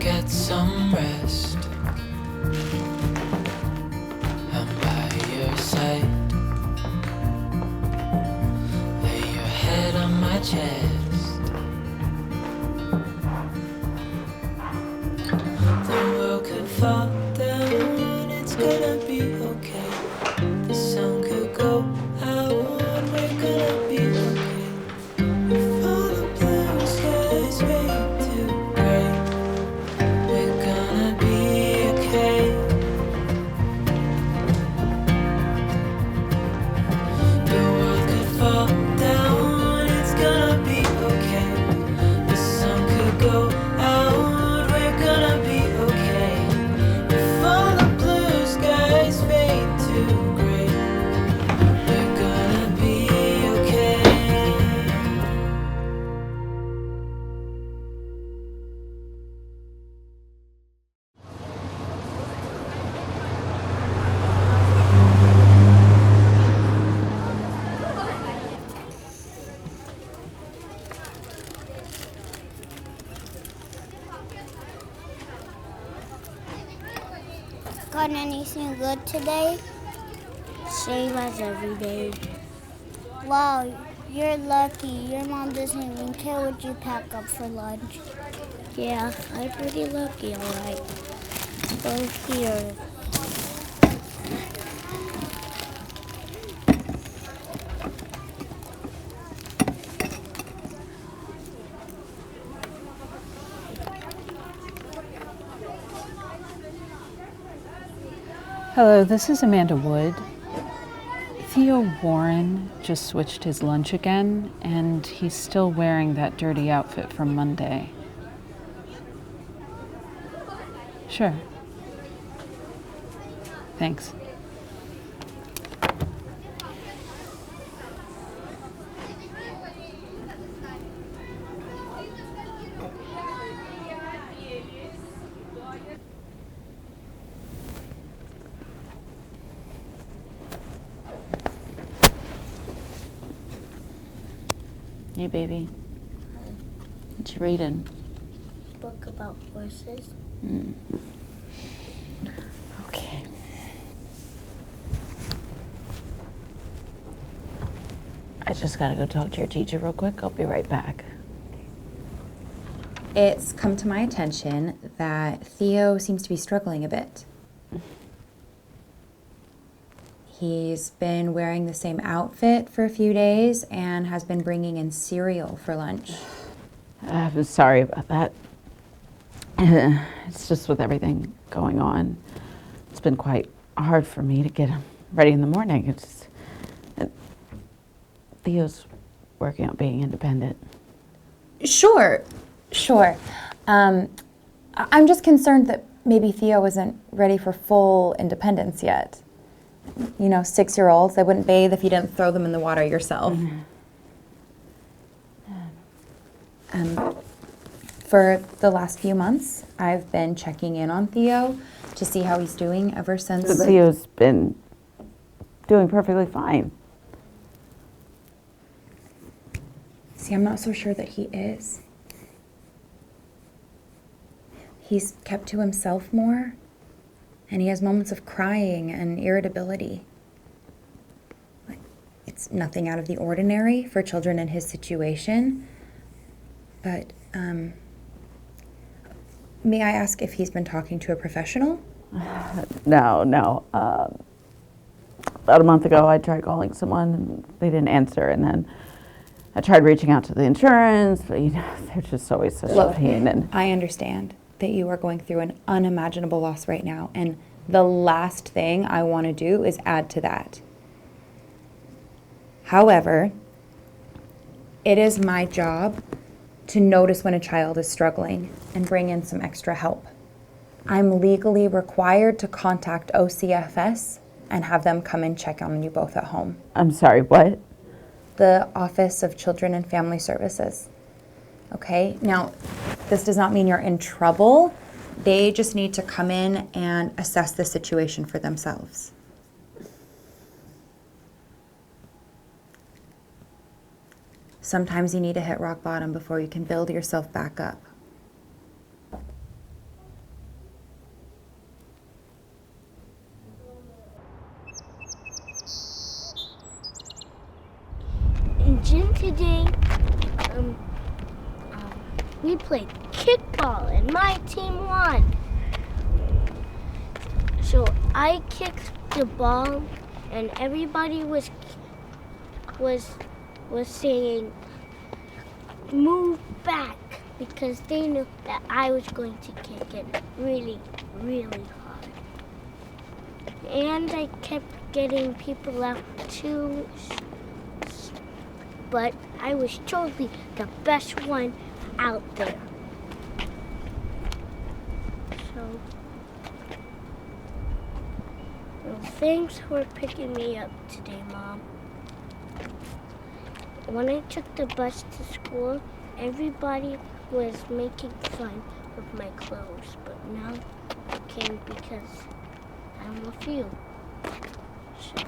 get some rest. I'm by your side. Lay your head on my chest. The world could fall down, it's gonna be okay. The sun could go out, we're gonna be okay. If all the blue skies fade to gray, we're gonna be okay. The world could fall down, it's gonna be okay. The sun could go out, we're gonna be okay. If all the blue skies fade to gray, we're gonna be okay. Got anything good today? Same as every day. Wow, you're lucky. Your mom doesn't even care what you pack up for lunch. Yeah, I'm pretty lucky, alright. So here. Hello, this is Amanda Wood. Theo Warren just switched his lunch again, and he's still wearing that dirty outfit from Monday. Sure. Thanks. Hey, baby. What you reading? Book about horses. Okay. I just gotta go talk to your teacher real quick. I'll be right back. It's come to my attention that Theo seems to be struggling a bit. He's been wearing the same outfit for a few days and has been bringing in cereal for lunch. I'm sorry about that. It's just with everything going on. It's been quite hard for me to get him ready in the morning. Theo's working on being independent. Sure. I'm just concerned that maybe Theo isn't ready for full independence yet. You know, 6-year-olds, they wouldn't bathe if you didn't throw them in the water yourself. For the last few months, I've been checking in on Theo to see how he's doing ever since. Theo's been doing perfectly fine. See, I'm not so sure that he is. He's kept to himself more, and he has moments of crying and irritability. It's nothing out of the ordinary for children in his situation, but may I ask if he's been talking to a professional? No. About a month ago, I tried calling someone, and they didn't answer, and then I tried reaching out to the insurance, but they're just always such a pain. And I understand that you are going through an unimaginable loss right now, and the last thing I want to do is add to that. However, it is my job to notice when a child is struggling and bring in some extra help. I'm legally required to contact OCFS and have them come and check on you both at home. I'm sorry, what? The Office of Children and Family Services. Okay, now this does not mean you're in trouble. They just need to come in and assess the situation for themselves. Sometimes you need to hit rock bottom before you can build yourself back up. played kickball and my team won. So I kicked the ball and everybody was saying, move back, because they knew that I was going to kick it really, really hard. And I kept getting people out too, but I was totally the best one out there. So, well, thanks for picking me up today, Mom. When I took the bus to school, everybody was making fun of my clothes, but now I came because I'm with you. So.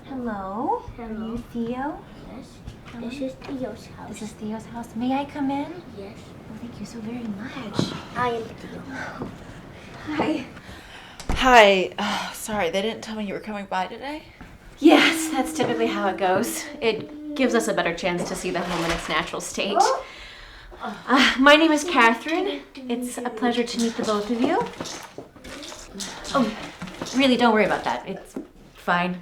Hello. Hello. Are you Theo? Yes. This is Theo's house. This is Theo's house. May I come in? Yes. Oh, thank you so very much. I am Theo. Hi. Hi. Sorry, they didn't tell me you were coming by today. Yes, that's typically how it goes. It gives us a better chance to see the home in its natural state. My name is Catherine. It's a pleasure to meet the both of you. Oh, really, don't worry about that. It's fine.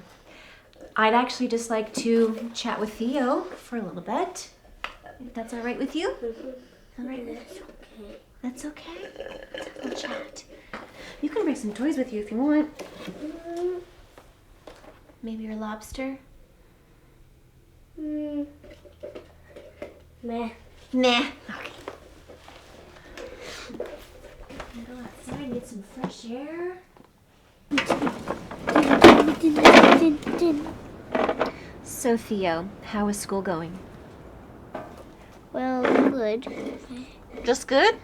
I'd actually just like to chat with Theo for a little bit. If that's all right with you? All right. That's okay. We'll chat. You can bring some toys with you if you want. Maybe your lobster? Meh. Nah. Okay. Go outside, get some fresh air. So, Theo, how is school going? Well, good. Just good?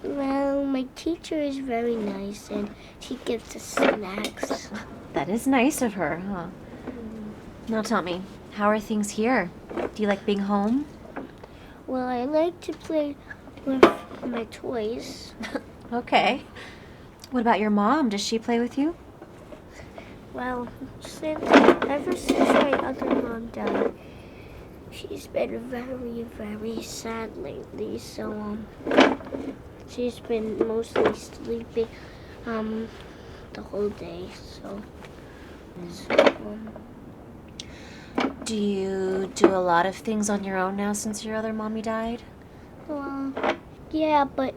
Well, my teacher is very nice and she gives us snacks. That is nice of her, huh? Now tell me, how are things here? Do you like being home? Well, I like to play with my toys. Okay. What about your mom? Does she play with you? Well, ever since my other mom died, she's been very, very sad lately. So, she's been mostly sleeping, the whole day. So, Do you do a lot of things on your own now since your other mommy died? well, yeah, but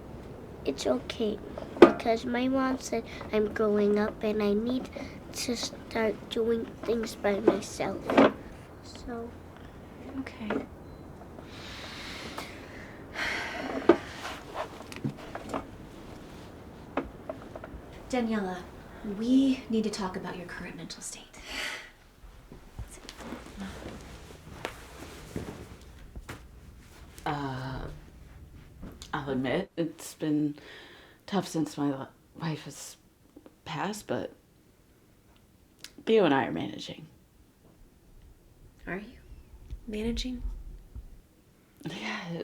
it's okay because my mom said I'm growing up and I need to start doing things by myself. So. Okay. Daniela, we need to talk about your current mental state. I'll admit it's been tough since my wife has passed, but Theo and I are managing. Are you managing? Yeah,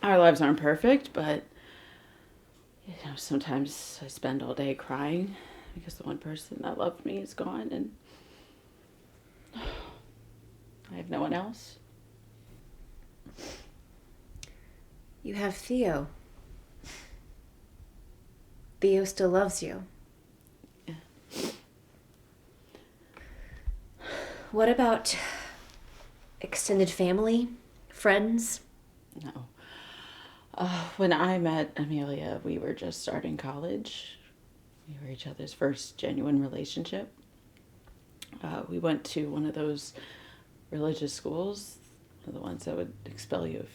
our lives aren't perfect, but sometimes I spend all day crying because the one person that loved me is gone, and I have no one else. You have Theo. Theo still loves you. Yeah. What about extended family? Friends? No. When I met Amelia, we were just starting college. We were each other's first genuine relationship. We went to one of those religious schools, the ones that would expel you if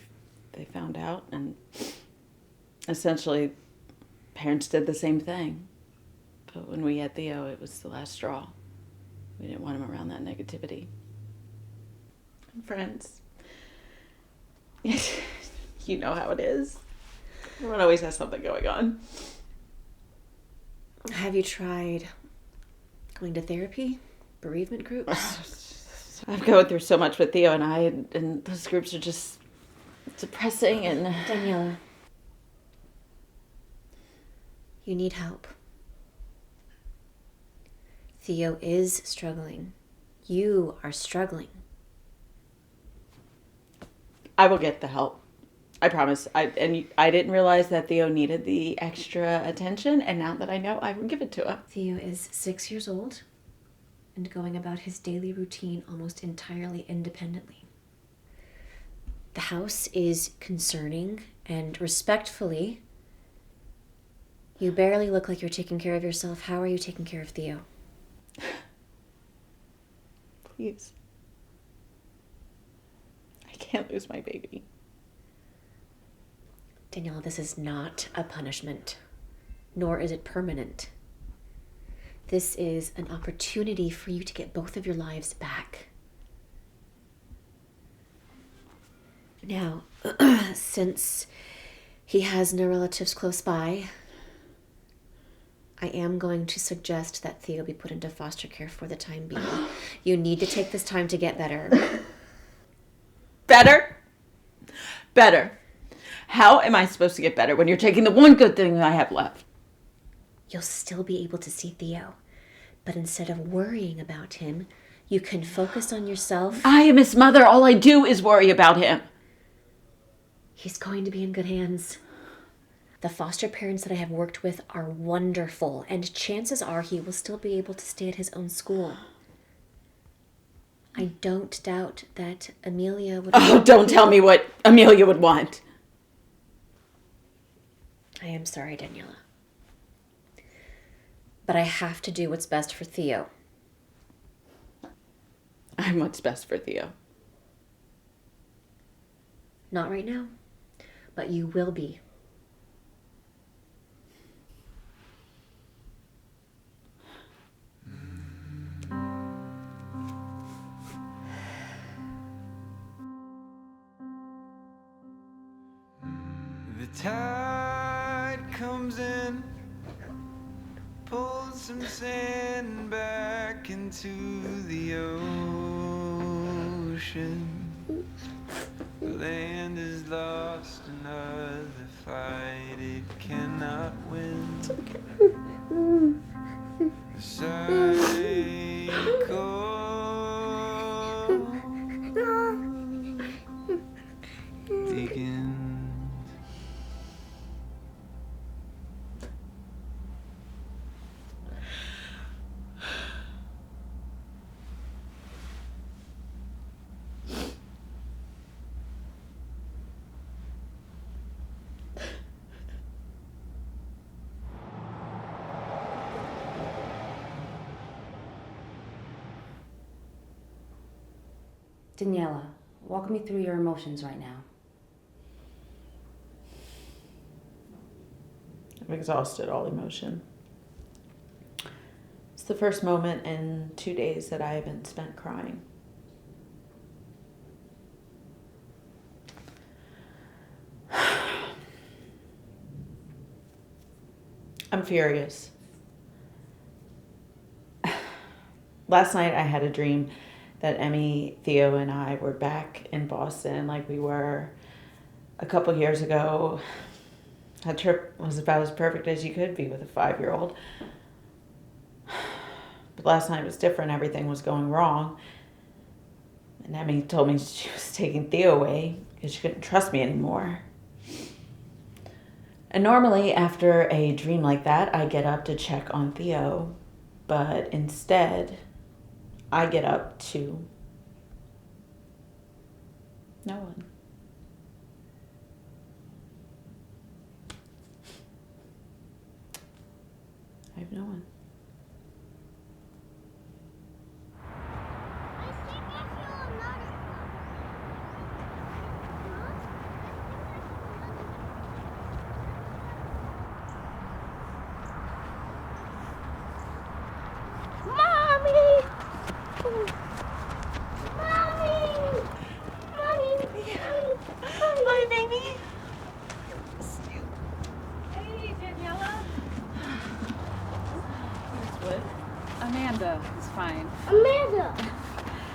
they found out, and essentially parents did the same thing. But when we had Theo, it was the last straw. We didn't want him around that negativity. And friends. You know how it is. Everyone always has something going on. Have you tried going to therapy? Bereavement groups? I'm going through so much with Theo and I, and those groups are just depressing and... Daniela, you need help. Theo is struggling. You are struggling. I will get the help. I promise. I didn't realize that Theo needed the extra attention, and now that I know, I will give it to him. Theo is 6 years old and going about his daily routine almost entirely independently. The house is concerning, and respectfully, you barely look like you're taking care of yourself. How are you taking care of Theo? Please. I can't lose my baby. Daniela, this is not a punishment, nor is it permanent. This is an opportunity for you to get both of your lives back. Now, since he has no relatives close by, I am going to suggest that Theo be put into foster care for the time being. You need to take this time to get better. Better? Better. How am I supposed to get better when you're taking the one good thing I have left? You'll still be able to see Theo, but instead of worrying about him, you can focus on yourself. I am his mother. All I do is worry about him. He's going to be in good hands. The foster parents that I have worked with are wonderful, and chances are he will still be able to stay at his own school. I don't doubt that Amelia would... Oh, don't tell me what Amelia would want. I am sorry, Daniela. But I have to do what's best for Theo. I'm what's best for Theo. Not right now, but you will be. The tide comes in, pulls some sand back into the ocean. The land is lost, another fight it cannot win. The cycle begins. Daniela, walk me through your emotions right now. I'm exhausted, all emotion. It's the first moment in 2 days that I haven't spent crying. I'm furious. Last night I had a dream that Emmy, Theo, and I were back in Boston like we were a couple years ago. That trip was about as perfect as you could be with a 5-year-old. But last night was different. Everything was going wrong. And Emmy told me she was taking Theo away because she couldn't trust me anymore. And normally after a dream like that, I get up to check on Theo. But instead, I get up to no one. I have no one. Mommy! Hi, baby. Amanda is fine. Amanda!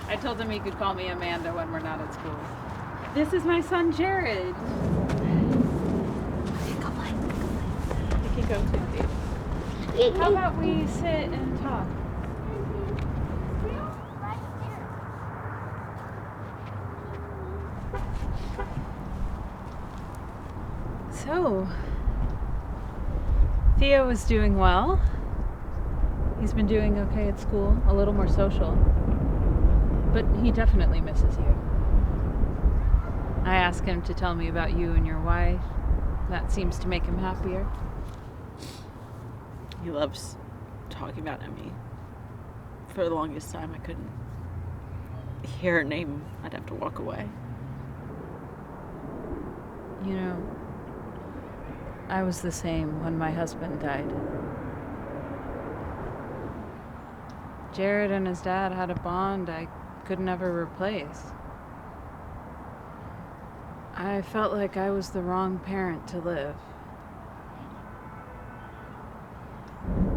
I told him he could call me Amanda when we're not at school. This is my son, Jared. Go play. You can go too, Dave. How about we sit and talk? So, Theo is doing well. He's been doing okay at school, a little more social. But he definitely misses you. I asked him to tell me about you and your wife. That seems to make him happier. He loves talking about Emmy. For the longest time, I couldn't hear her name. I'd have to walk away. You know, I was the same when my husband died. Jared and his dad had a bond I could never replace. I felt like I was the wrong parent to live.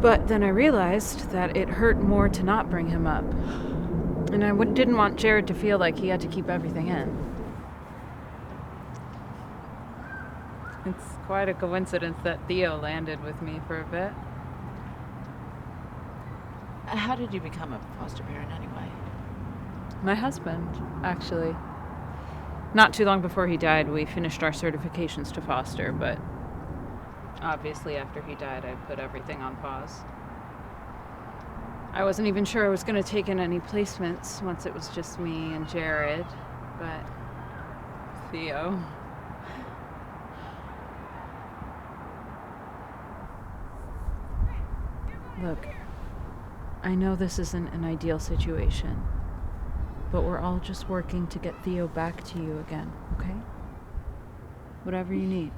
But then I realized that it hurt more to not bring him up. And I didn't want Jared to feel like he had to keep everything in. It's quite a coincidence that Theo landed with me for a bit. How did you become a foster parent anyway? My husband, actually. Not too long before he died, we finished our certifications to foster, but obviously after he died, I put everything on pause. I wasn't even sure I was going to take in any placements once it was just me and Jared, but Theo. Look, I know this isn't an ideal situation, but we're all just working to get Theo back to you again, okay? Whatever you need.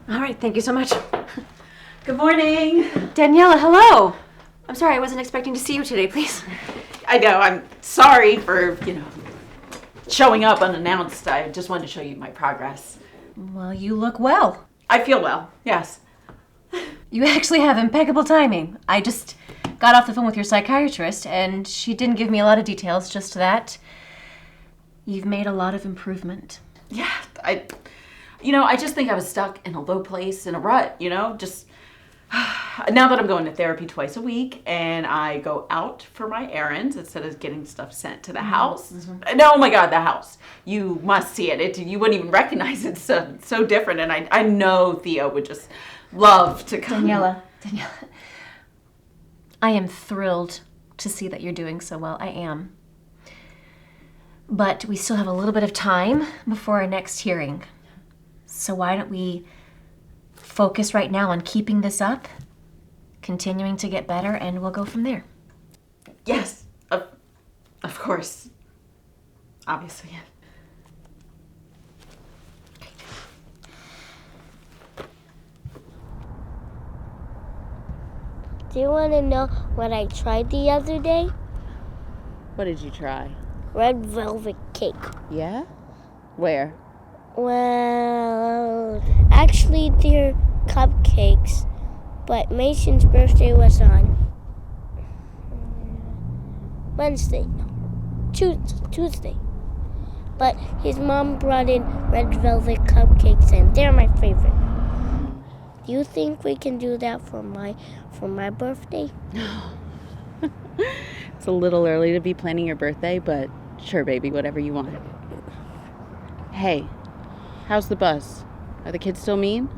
All right, thank you so much. Good morning. Daniela, hello. I'm sorry, I wasn't expecting to see you today, please. I know, I'm sorry for, showing up unannounced. I just wanted to show you my progress. Well, you look well. I feel well, yes. You actually have impeccable timing. I just got off the phone with your psychiatrist, and she didn't give me a lot of details, just that you've made a lot of improvement. Yeah, I just think I was stuck in a low place, in a rut, just now that I'm going to therapy twice a week and I go out for my errands instead of getting stuff sent to the house. No, oh my God, the house. You must see it. You wouldn't even recognize it. It's so different. And I know Theo would just love to come. Daniela, I am thrilled to see that you're doing so well. I am. But we still have a little bit of time before our next hearing. So why don't we focus right now on keeping this up, continuing to get better, and we'll go from there. Yes, of course. Obviously. Do you want to know what I tried the other day? What did you try? Red velvet cake. Yeah? Where? Well, actually they're cupcakes, but Mason's birthday was on Wednesday. Tuesday. But his mom brought in red velvet cupcakes and they're my favorite. Do you think we can do that for my birthday? It's a little early to be planning your birthday, but sure, baby, whatever you want. Hey, how's the bus? Are the kids still mean?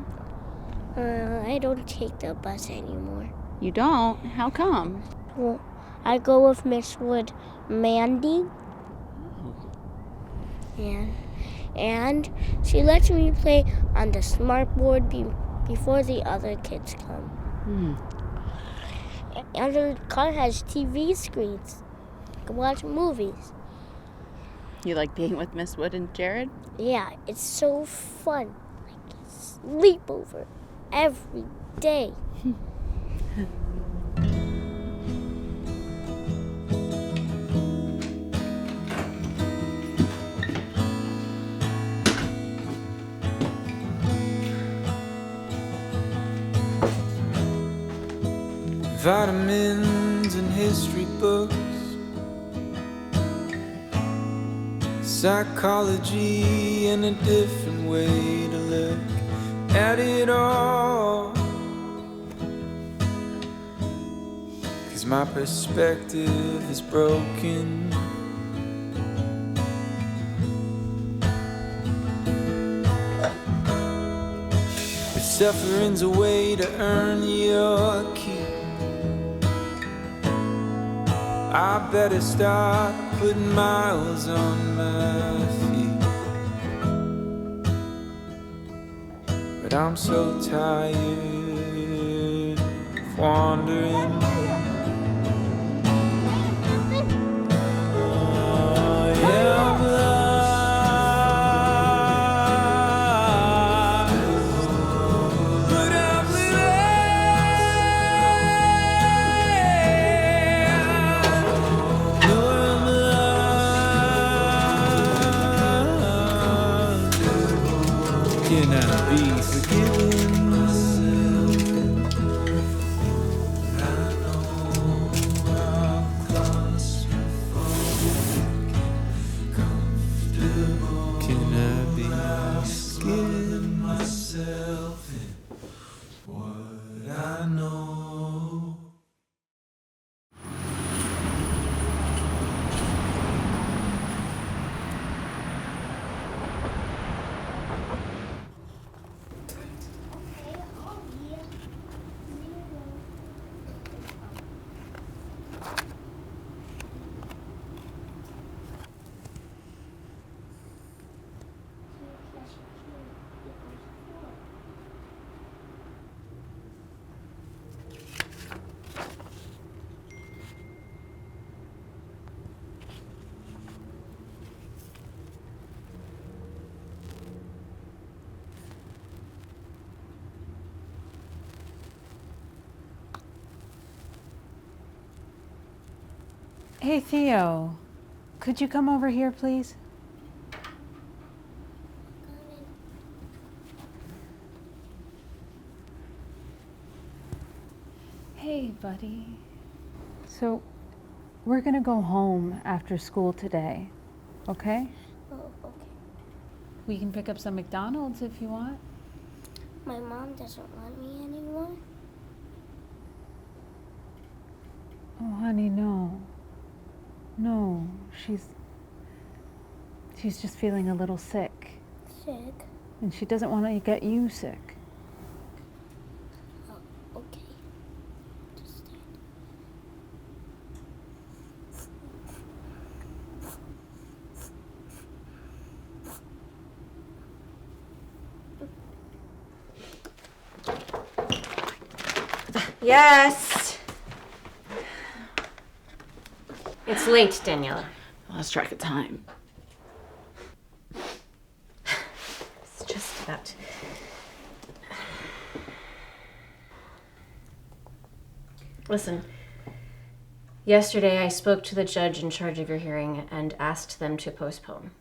I don't take the bus anymore. You don't? How come? Well, I go with Miss Wood, Mandy. And she lets me play on the smart board before the other kids come. And the car has TV screens. I can watch movies. You like being with Miss Wood and Jared? Yeah, it's so fun. Like a sleepover every day. Vitamins and history books, psychology and a different way to look at it all. 'Cause my perspective is broken. But suffering's a way to earn your keep. I better start putting miles on my feet. But I'm so tired of wandering. Oh, yeah, I'm lost. But I'm can I be forgiven myself? I know I'm comfortable. Can I be forgiven myself in what I know? Hey, Theo, could you come over here, please? buddy. So, we're gonna go home after school today, okay? Oh, okay. We can pick up some McDonald's if you want. My mom doesn't want me anymore. Oh, honey, no. No, she's just feeling a little sick. Sick? And she doesn't want to get you sick. Oh, okay. Understand. Yes. It's late, Daniela. Lost track of time. It's just about. Listen, yesterday I spoke to the judge in charge of your hearing and asked them to postpone.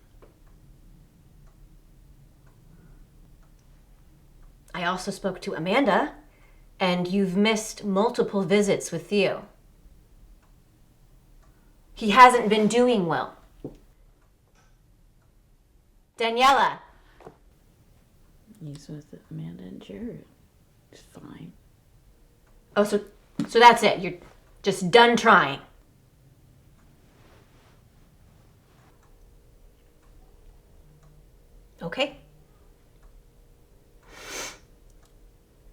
I also spoke to Amanda, and you've missed multiple visits with Theo. He hasn't been doing well. Daniela! He's with Amanda and Jared. It's fine. Oh, so that's it. You're just done trying. Okay.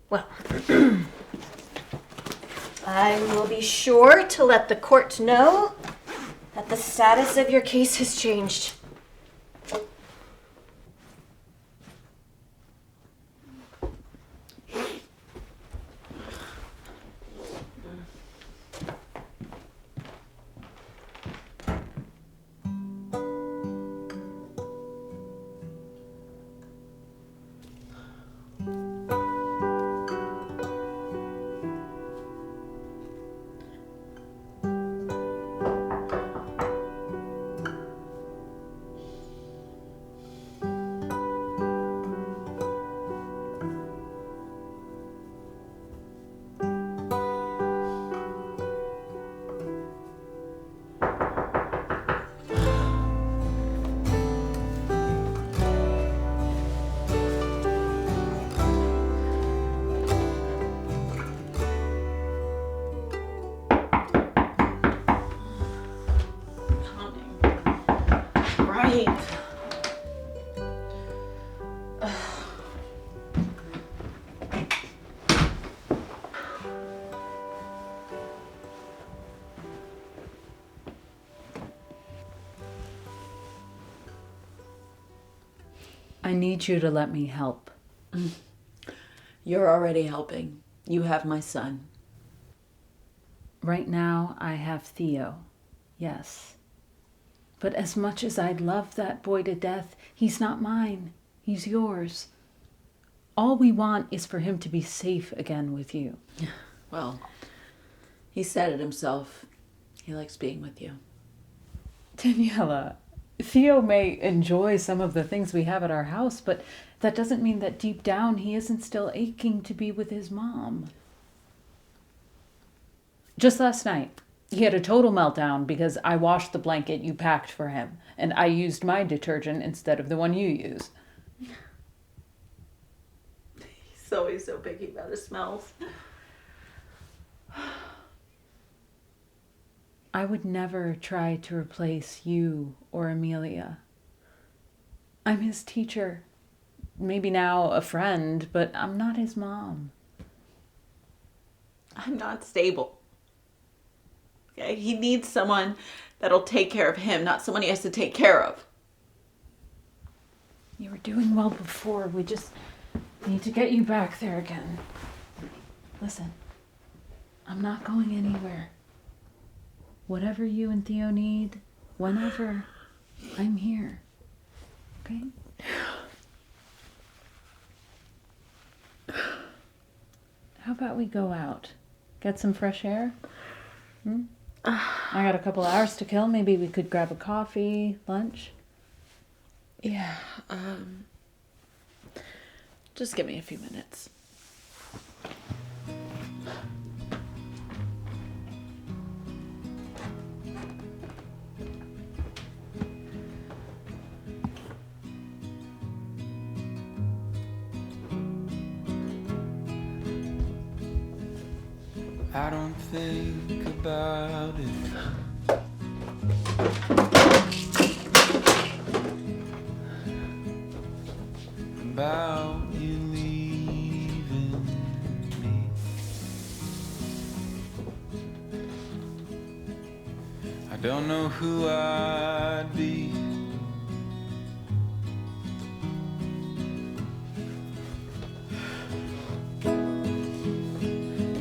Well, I will be sure to let the court know that the status of your case has changed. I need you to let me help. You're already helping. You have my son. Right now, I have Theo. Yes. But as much as I'd love that boy to death, he's not mine. He's yours. All we want is for him to be safe again with you. Well, he said it himself. He likes being with you. Daniela, Theo may enjoy some of the things we have at our house, but that doesn't mean that deep down he isn't still aching to be with his mom. Just last night, he had a total meltdown because I washed the blanket you packed for him, and I used my detergent instead of the one you use. He's always so picky about his smells. I would never try to replace you or Amelia. I'm his teacher. Maybe now a friend, but I'm not his mom. I'm not stable. Okay? He needs someone that'll take care of him, not someone he has to take care of. You were doing well before. We just need to get you back there again. Listen, I'm not going anywhere. Whatever you and Theo need, whenever, I'm here. Okay? How about we go out? Get some fresh air? I got a couple hours to kill. Maybe we could grab a coffee, lunch. Yeah, just give me a few minutes. I don't think about it. About you leaving me. I don't know who I'd be.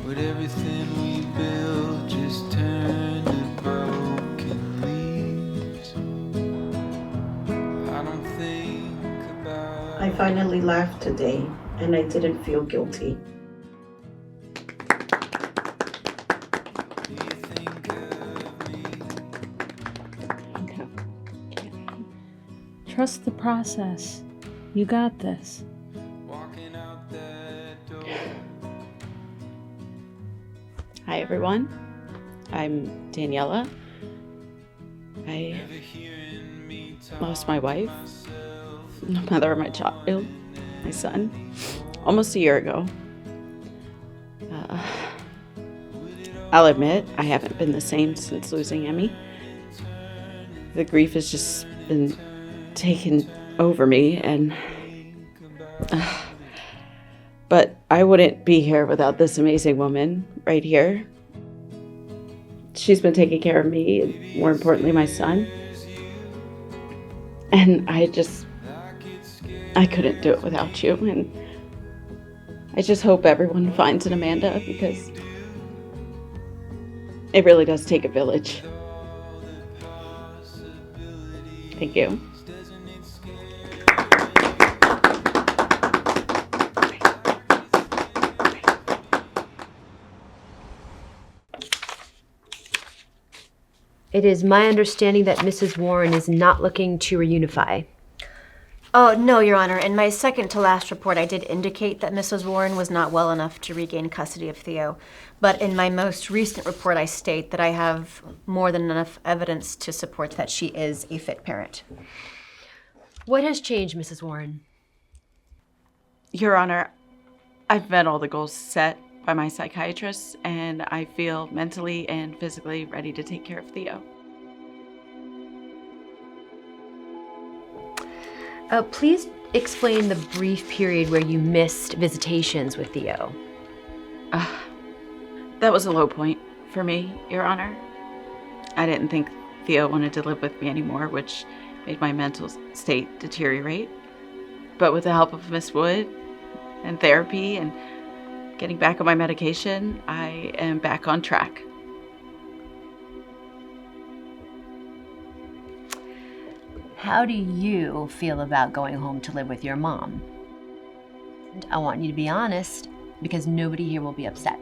Would everything we built just turn to broken leaves? I don't think about. I finally laughed today, and I didn't feel guilty. Do you think of me? Trust the process. You got this. Walking out that door. Hi everyone, I'm Daniela. I Never hearing me talk lost my wife, myself. the mother of my child, my son, almost a year ago. I'll admit, I haven't been the same since losing Emmy. The grief has just been taken over me, and but I wouldn't be here without this amazing woman right here. She's been taking care of me, and more importantly, my son. And I couldn't do it without you. And I just hope everyone finds an Amanda, because it really does take a village. Thank you. It is my understanding that Mrs. Warren is not looking to reunify. Oh, no, Your Honor. In my second to last report, I did indicate that Mrs. Warren was not well enough to regain custody of Theo. But in my most recent report, I state that I have more than enough evidence to support that she is a fit parent. What has changed, Mrs. Warren? Your Honor, I've met all the goals set by my psychiatrist, and I feel mentally and physically ready to take care of Theo. Please explain the brief period where you missed visitations with Theo. That was a low point for me, Your Honor. I didn't think Theo wanted to live with me anymore, which made my mental state deteriorate. But with the help of Miss Wood and therapy and getting back on my medication, I am back on track. How do you feel about going home to live with your mom? And I want you to be honest, because nobody here will be upset.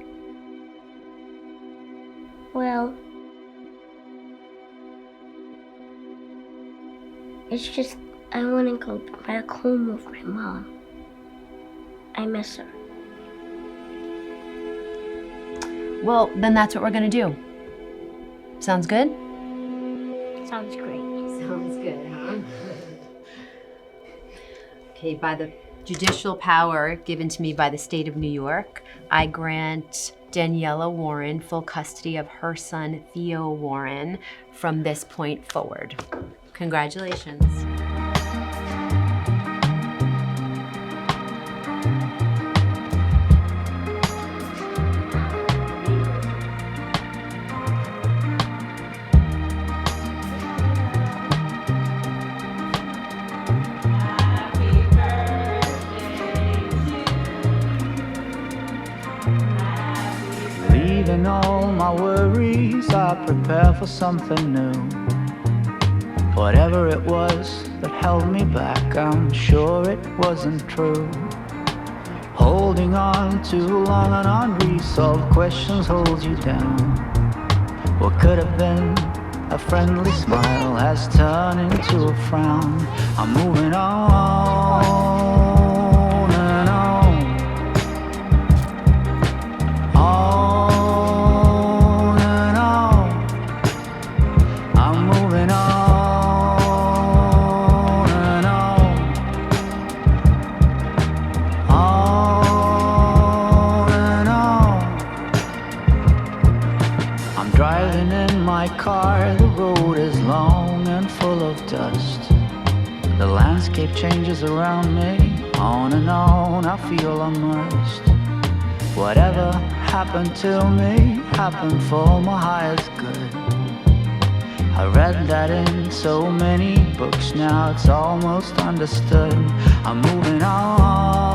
Well, it's just I want to go back home with my mom. I miss her. Well, then that's what we're gonna do. Sounds good? Sounds great. Sounds good, huh? Okay, by the judicial power given to me by the state of New York, I grant Daniela Warren full custody of her son, Theo Warren, from this point forward. Congratulations. Leaving all my worries, I prepare for something new. Whatever it was that held me back, I'm sure it wasn't true. Holding on too long on unresolved questions holds you down. What could have been a friendly smile has turned into a frown. I'm moving on and on. On and on. I'm moving on and on. On and on. dust. The landscape changes around me. On and on, I feel immersed. Whatever happened to me happened for my highest good. I read that in so many books, now it's almost understood. I'm moving on.